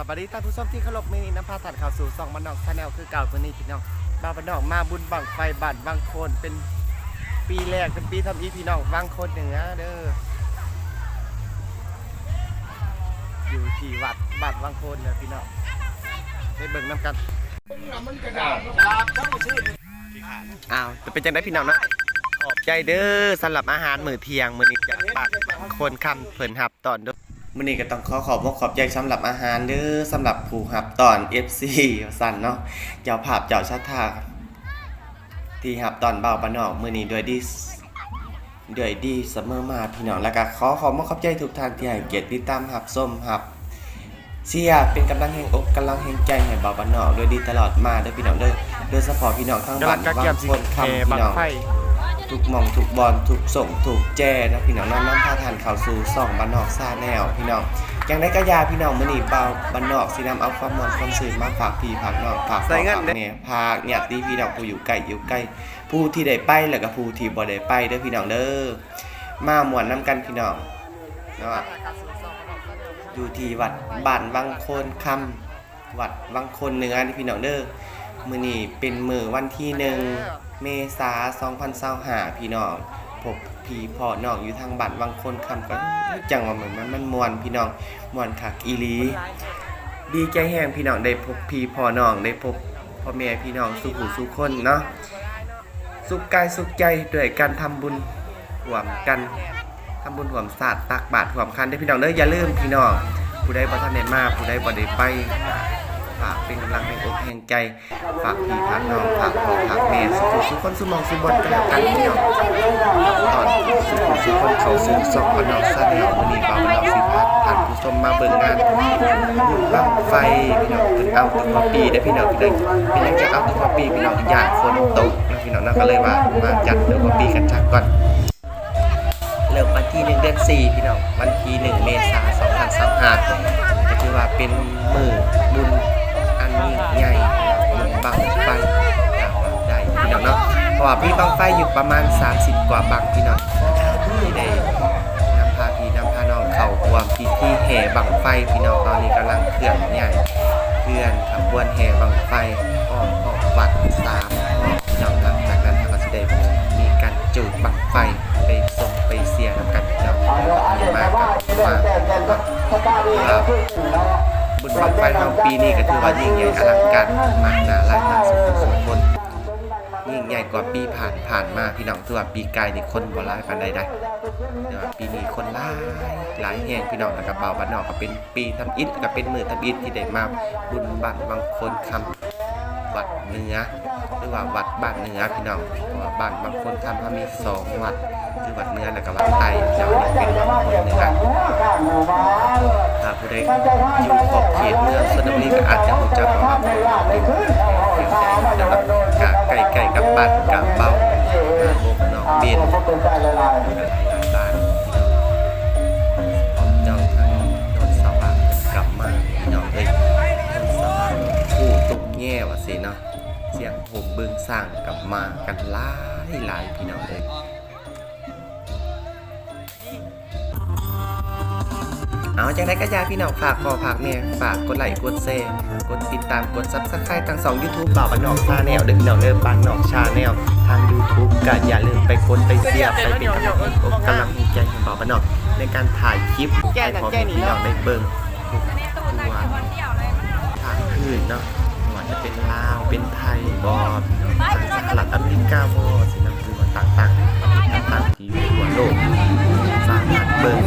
วัสดีท่านผู้ชมที่เคารพมีน้ำพาถัดข่าวสู่2บ้านนอกชาแนลคือเก่าตัวนี้พี่น้องบ้านนอกมาบุญบังไฟบ้านบางคนเป็นปีแรกเป็นปีทำอีพี่น้องบางคนเหนือเด้ออยู่ที่วัดบ้านบางคนเลยพี่น้องไปเบิ่งน้ำกันอ้าวจะเป็นจังได้พี่น้องนะขอบใจเด้อสำหรับอาหารมื้อเที่ยงมื้อนี้จะปากคนคำเพิ่นหับตอนเด้อมื้อนี้ก็ต้องขอบใจสำหรับอาหารเด้อสำหรับผู้หับตอน FC สั่นเนาะเจ้าภาพเจ้าชะตาที่หับตอนเบาปะนอกมื้อนี้ด้วยดีเสมอมาพี่น้องแล้วก็ขอบใจทุกท่านที่ให้เกียรติติดตามหับส้มหับเชียร์เป็นกำลังแห่งอกกำลังแห่งใจให้เบาปะนอกด้วยดีตลอดมาเด้อพี่น้องเด้อโดยเฉพาะพี่น้องทั้งบ้านบางคนคำพี่น้องทุกหม่องทุกบอลทุกส่งถูกแจ้นะพี่น้องน้ำพาทานข่าวสู่2บ้านนอกซาแนวพี่น้องยังได้กระยาพี่น้องมื้อนี้เบาบ้านนอกสินำเอาความมวลความซื่นมาฝากพี่ฝากน้องฝากเนี่ยพาญาติพี่น้องผู้อยู่ใกล้ผู้ที่ได้ไปแล้วก็ผู้ที่บ่ได้ไปเด้อพี่น้องเด้อมาม่วนนำกันพี่น้องเนาะอยู่ที่วัดบ้านวังโคนคำวัดวังโคนเหนือนี่พี่น้องเด้อมื้อนี้เป็นมื้อวันที่1 เมษายน 2025พี่น้องพบพี่พ่อน้องอยู่ทางบ้านวังโคนคำก็จังว่ามันม่วนพี่น้องม่วนคักอีหลีดีใจแฮงพี่น้องได้พบพี่พ่อน้องได้พบพ่อแม่พี่น้องสุขสุขคนเนาะสุขกายสุขใจด้วยการทำบุญร่วมกันทำบุญร่วมศาสตร์ตักบาตรร่วมคันได้พี่น้องเด้ออย่าลืมพี่น้องผู้ใดบ่ทันได้มาผู้ใดบ่ได้ไปฝากเป็นกำลังแห่งอกแห่งใจฝากพี่ฝากน้องฝากพ่อฝากแม่สุขคนสุมองสุบนกันแล้วกันพี่น้องตอนสุขคนเขาสู่2บ้านนอกซาแนลมื้อนี้บ่าวบ้านนอกสิพาท่านผู้ชมมาเบิ่งงานบุญบั้งไฟพี่น้องเพิ่นเอาทุกปีได้พี่น้องพี่น้องจะเอาทุกปีพี่น้องอย่าฝนตกนะพี่น้องก็เลยว่ามาจัดทุกปีกันจักก่อนเริ่มวันที่1 เดือน 4พี่น้องวันที่1 เมษายน 2025ก็ถือว่าเป็นมื้อบุญอันยิ่งใหญ่บุญบั้งไฟได้พี่น้องเนาะเพราะว่ามีบั้งไฟอยู่ประมาณ30 กว่าบั้งพี่น้องที่ได้นำพาพี่นำพาน้องเข้าร่วมพิธีแห่บั้งไฟพี่น้องตอนนี้กำลังเคลื่อนใหญ่เคลื่อนขบวนแห่บั้งไฟอ้อมวัด3 รอบพี่น้องหลังจากนั้นก็จะได้มีการจุดบั้งไฟไปส่งไปเสียนำกันพี่น้องมาบุญบั้งไฟของปีนี้ก็ถือว่ายิ่งใหญ่อลังการมากน่ารักน่าสุขคนยิ่งใหญ่กว่าปีผ่านมาพี่น้องถือว่าปีกายนี่คนบ่หลายปานใดได้แต่ว่าปีนี้คนหลายแห่งพี่น้องแล้วก็เบาบ้านนอกก็เป็นปีทำอิฐก็เป็นมือทำอิฐที่ได้มาบุญบ้านบางคนคำวัดเหนือหรือว่าวัดบ้านเหนือพี่น้องเพราะว่าบ้านบางคนคำเขามี2 วัดคือวัดเหนือแล้วก็วัดใต้เจ้านี่เป็นวัดเหนือถ้าผู้ใดอยู่ขอบเขตเมืองชลบุรีก็อาจจะรู้จักว่าใกล้กับบ้านกับเบาโบกนอกเบียนบ้านเจ้าทางโดนสว่างกลับมาพี่น้องเลยโดนสว่างผู้ตุกแง่ว่าสิเนาะเสียงผมเบิ่งสร้างกลับมากันหลายพี่น้องเลยเอาจังได๋ก็อย่าพี่น้องฝากพ่อฝากแม่ฝากกดไลค์กดแชร์กดติดตามกด Subscribe ทั้ง2 YouTube บ่าวบ้านนอกชาแนลเด้อพี่น้องเด้อบ้านนอกชาแนลทาง YouTube ก็อย่าลืมไปกดไปเชียร์ไปเป็นกำลังใจให้บ่าวบ้านนอกในการถ่ายคลิปให้พ่อแม่พี่น้องได้เบิ่งทุกวันทางคืนเนาะว่าจะเป็นลาวเป็นไทยบ่ทางสหรัฐอเมริกาบ่สินำคือว่าต่างๆประเทศต่างๆที่ทั่วโลกสามารถเบิ่ง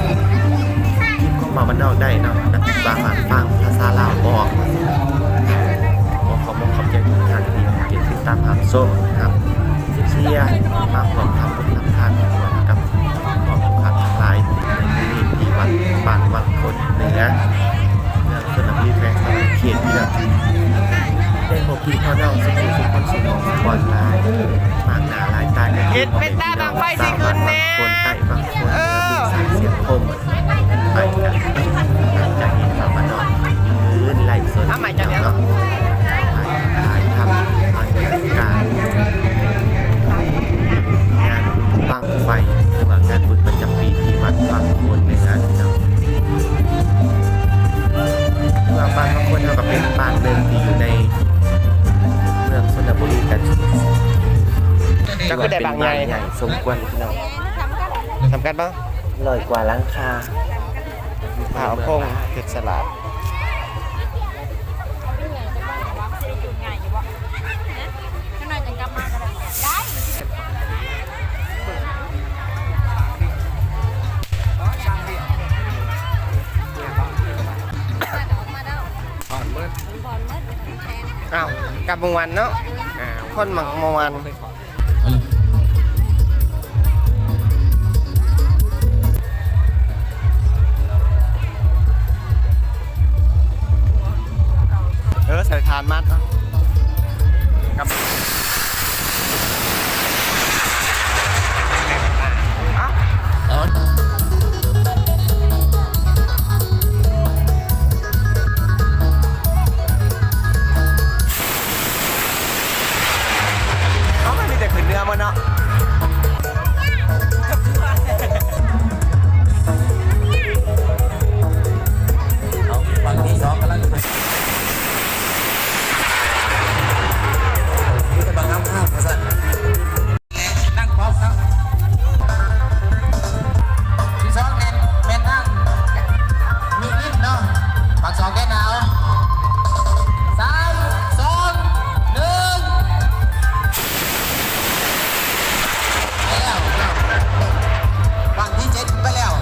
มาบ้านนอกได้เนาะสามารถฟังภาษาลาวออกขอบใจทุกท่านที่ติดตามหาส้มครับเชียร์มาพร้อมทำบุญนำทานร่วมกับพร้อมทุกท่านทั้งหลายในที่วัดบ้านวังคนเหนือเมืองชลบุรีแขวงสะเขตพี่น้องได้พบพี่พ่อน้องสุขคนสมองบอลลายมากหนาหลายตายเห็นเป็นตาบางไฟสิคุณแน่คนใต้บางคนบึงสายเสียงคมไปกันตั้งใจเห็นบ้านนอกยืนไหลสดเนาะถ่ายทำบรรยากาศงานบั้งไฟหรือว่างานบุญประจำปีที่วัดบางคนในงานเนาะหรือว่าบางคน ใหญ่สมควรพี่น้องทำกันบ้างลอยกว่าล้างคาขาวคงเผ็ดสลัดอ้าวกับมวันเนาะคนหมักมวันใส่ทานมัดกับไม่มีแต่ขึ้นเนื้อมันเนาะฝั่งที่สองกำลังนั่งพร้อมครับที่สองเน้นเป็นนั่งมีลิ้นเนาะฝั่งสองแค่หนาว3 2 1ไปแล้วฝั่งที่7ไปแล้ว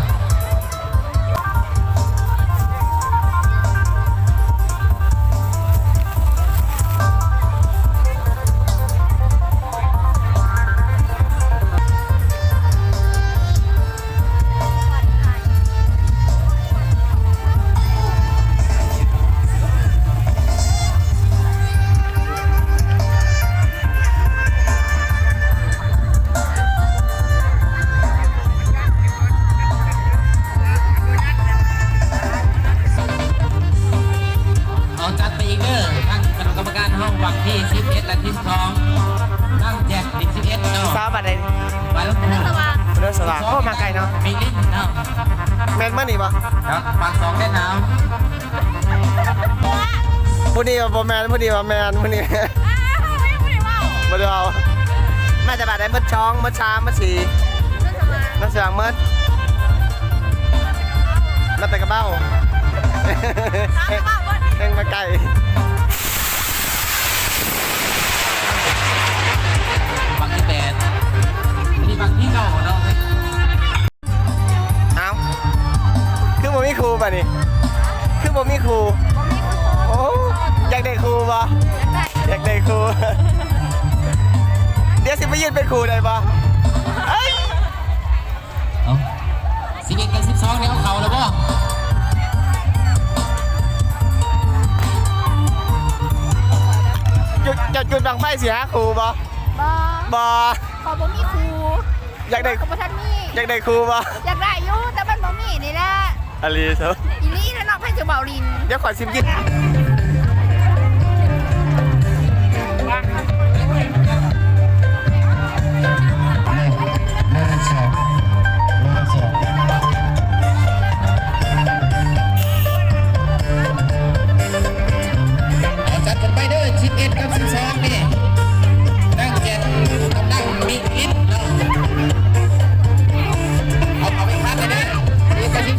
ที่11และที่2นั่งแจกติด11เนาะทราบอะไรไปแล้วเรื่องสว่างโคตรมาไกลเนาะมีลิ้นเนาะแมนเมื่อนี่ปะครับฝั่งสองได้หนาวผู้ดีว่าแมนผู้ดีว่าแมนผู้นี้มาดูเอาแม่จะบาดได้เมื่อช้องเมื่อช้าเมื่อฉีเมื่อสว่างเมื่อแต่กระเบ้าเองมาไกลบางที่8นี่บางที่9ของเราเอ้าคือบ่มีครูป่ะนี่คือบ่มีครูโอ้อยากได้ครูป่ะอยากได้ครูเดี๋ยวสิไปยืนเป็นครูได้ป่ะ11กับ12เนี่ยเขาแล้วป่ะจุดบังไฟเสียครูป่ะบ่ขอบ่มีครูอยากได้ขอบ่ทันมีอยากได้ครูป่ะอยากได้อยู่แต่มันบ่มีนี่แหละอาลีเถอะอีลี่แล้วน้องไผจะเบาลินเดี๋ยวขอซิมยิจัดกันไปเด้อ11กับ12นี่นั่ง7กำลังมีลิ้นเนาะเอาไปพักกันเด้อ11กับ12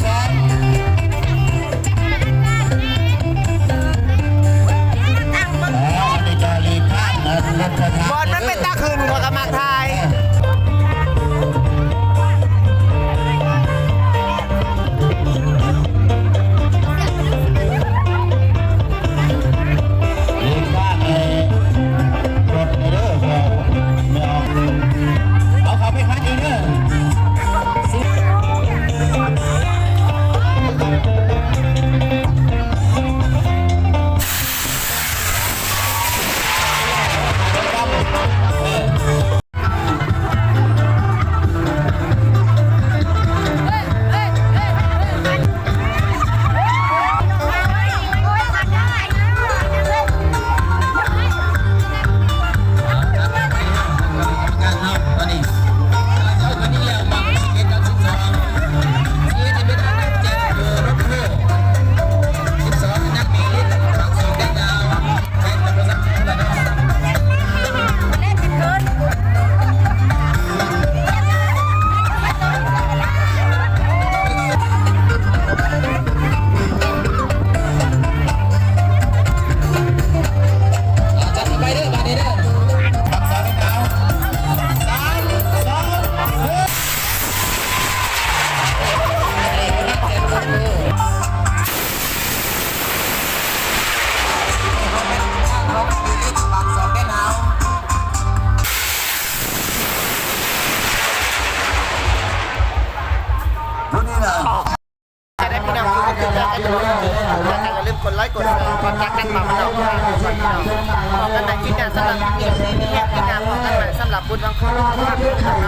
บุญบางคนข้างน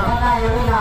อก